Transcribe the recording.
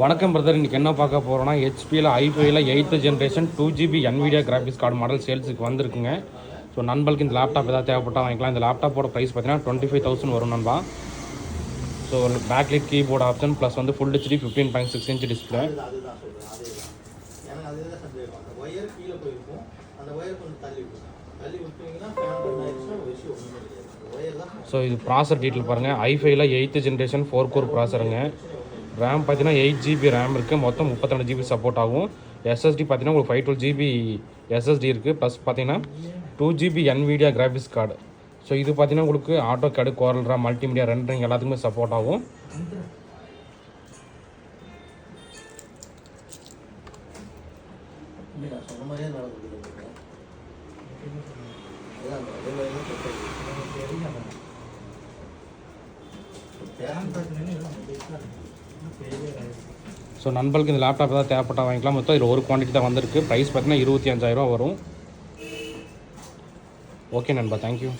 வணக்கம் பிரதர், இன்றைக்கி என்ன பார்க்க போகிறோன்னா ஹெச்பியில் i5 8th generation 2GB NVIDIA graphics card model சேல்ஸுக்கு வந்திருக்குங்க. ஸோ நண்பர்களுக்கு இந்த லேப்டாப் எதாவது தேவைப்பட்டால் வாங்கிக்கலாம். இந்த லேப்டாப்போட ப்ரைஸ் பார்த்தீங்கன்னா 25,000 வரும் நண்பா. So backlight keyboard option plus வந்து full HD 15.6 inch display. So இது ப்ராசர் டீட்டெயில் பாருங்கள். i5 8th generation 4 core ப்ராசருங்க. RAM பார்த்தீங்கன்னா 8GB ரேம் இருக்குது, மொத்தம் 32GB சப்போர்ட் ஆகும். SSD பார்த்தீங்கன்னா உங்களுக்கு 512GB SSD இருக்குது, ப்ளஸ் பார்த்தீங்கன்னா 2GB NVIDIA graphics card. So இது பார்த்தீங்கன்னா உங்களுக்கு ஆட்டோ கார்டு, கோரல் ரேம், மல்டிமீடியா ரெண்டரிங் எல்லாத்துக்குமே சப்போர்ட் ஆகும். ஸோ நண்பர்களுக்கு இந்த லேப்டாப் ஏதாவது தேவைப்பட்டால் வாங்கிக்கலாம். மொத்தம் இதில் ஒரு குவான்டிட்டி தான் வந்திருக்கு. ப்ரைஸ் பார்த்தீங்கன்னா 25,000 வரும். ஓகே நண்பா, தேங்க்யூ.